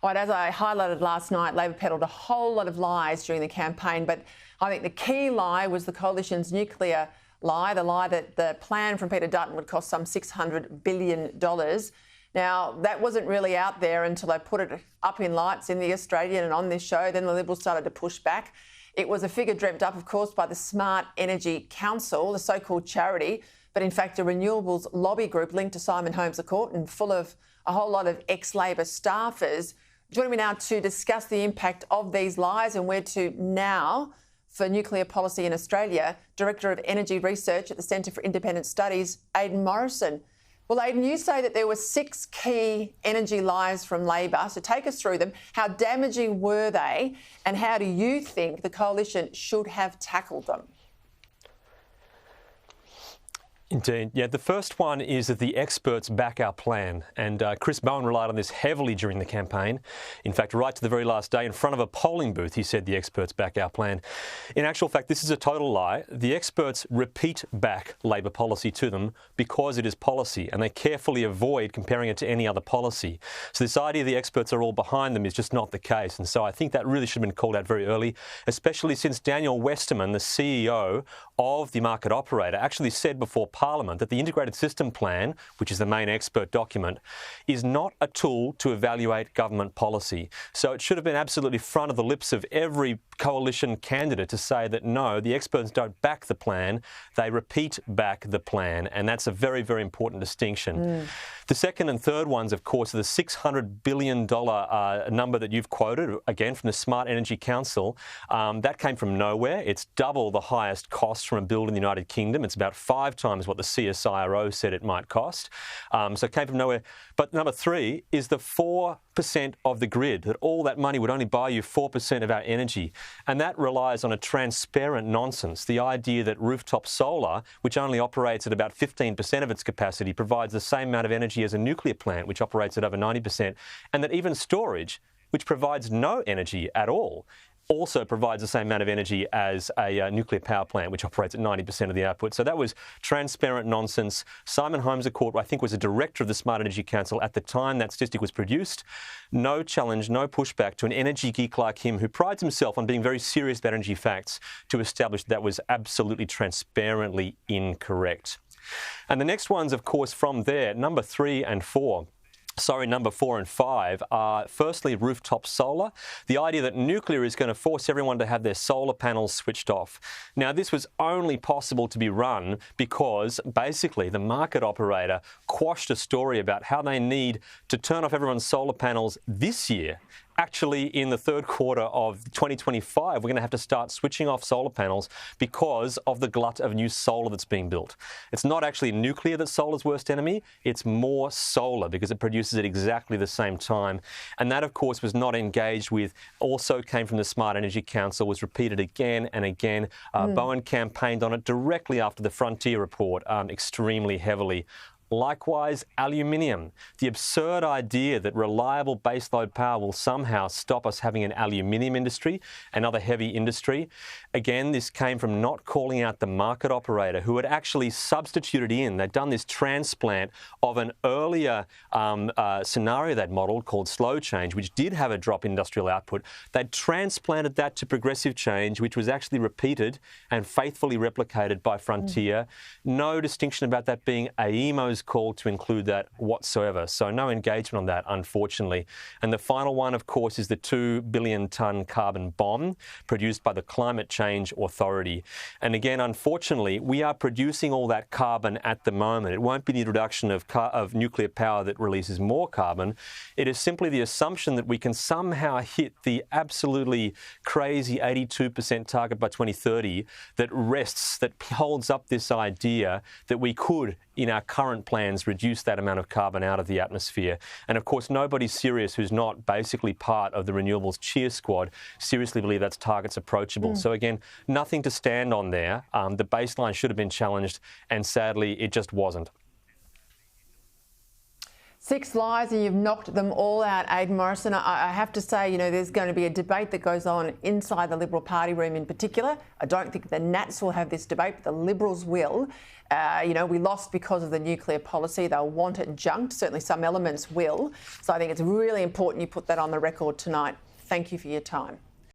Right, as I highlighted last night, Labor peddled a whole lot of lies during the campaign, but I think the key lie was the coalition's nuclear lie, the lie that the plan from Peter Dutton would cost some $600 billion. Now, that wasn't really out there until they put it up in lights in The Australian and on this show. Then the Liberals started to push back. It was a figure dreamt up, of course, by the Smart Energy Council, the so-called charity, but in fact a renewables lobby group linked to Simon Holmes à Court and full of a whole lot of ex-Labor staffers. Joining me now to discuss the impact of these lies and where to now for nuclear policy in Australia, Director of Energy Research at the Centre for Independent Studies, Aidan Morrison. Well, Aidan, you say that there were 6 key energy lies from Labor, so take us through them. How damaging were they and how do you think the coalition should have tackled them? Indeed. Yeah, the first one is that the experts back our plan. And Chris Bowen relied on this heavily during the campaign. In fact, right to the very last day, in front of a polling booth, he said the experts back our plan. In actual fact, this is a total lie. The experts repeat back Labor policy to them because it is policy, and they carefully avoid comparing it to any other policy. So this idea the experts are all behind them is just not the case. And so I think that really should have been called out very early, especially since Daniel Westerman, the CEO of the market operator, actually said before Parliament that the Integrated System Plan, which is the main expert document, is not a tool to evaluate government policy. So it should have been absolutely front of the lips of every coalition candidate to say that no, the experts don't back the plan, they repeat back the plan. And that's a very, very important distinction. The second and third ones, of course, are the $600 billion number that you've quoted, again, from the Smart Energy Council. That came from nowhere. It's double the highest cost from a build in the United Kingdom. It's about 5 times what the CSIRO said it might cost. So it came from nowhere. But number 3 is the 4% of the grid, that all that money would only buy you 4% of our energy. And that relies on a transparent nonsense, the idea that rooftop solar, which only operates at about 15% of its capacity, provides the same amount of energy as a nuclear plant, which operates at over 90%, and that even storage, which provides no energy at all, also provides the same amount of energy as a nuclear power plant, which operates at 90% of the output. So that was transparent nonsense. Simon Holmes à Court, I think, was a director of the Smart Energy Council at the time that statistic was produced. No challenge, no pushback to an energy geek like him who prides himself on being very serious about energy facts to establish that was absolutely transparently incorrect. And the next ones, of course, from there, number 4 and 5 are firstly rooftop solar. The idea that nuclear is going to force everyone to have their solar panels switched off. Now, this was only possible to be run because basically the market operator quashed a story about how they need to turn off everyone's solar panels this year. Actually, in the third quarter of 2025, we're going to have to start switching off solar panels because of the glut of new solar that's being built. It's not actually nuclear that's solar's worst enemy. It's more solar because it produces at exactly the same time. And that, of course, was not engaged with, also came from the Smart Energy Council, was repeated again and again. Bowen campaigned on it directly after the Frontier report, extremely heavily. Likewise, aluminium. The absurd idea that reliable baseload power will somehow stop us having an aluminium industry, another heavy industry. Again, this came from not calling out the market operator who had actually substituted in. They'd done this transplant of an earlier scenario they'd modelled called slow change, which did have a drop in industrial output. They'd transplanted that to progressive change, which was actually repeated and faithfully replicated by Frontier. No distinction about that being AEMO's call to include that whatsoever. So no engagement on that, unfortunately. And the final one, of course, is the 2 billion tonne carbon bomb produced by the Climate Change Authority. And again, unfortunately, we are producing all that carbon at the moment. It won't be the introduction of nuclear power that releases more carbon. It is simply the assumption that we can somehow hit the absolutely crazy 82% target by 2030 that holds up this idea that we could, in our current plans, reduce that amount of carbon out of the atmosphere. And of course, nobody serious who's not basically part of the renewables cheer squad seriously believe that's target's approachable. So again, nothing to stand on there. The baseline should have been challenged, and sadly, it just wasn't. 6 lies and you've knocked them all out, Aidan Morrison. I have to say, you know, there's going to be a debate that goes on inside the Liberal Party room in particular. I don't think the Nats will have this debate, but the Liberals will. You know, we lost because of the nuclear policy. They'll want it junked. Certainly some elements will. So I think it's really important you put that on the record tonight. Thank you for your time.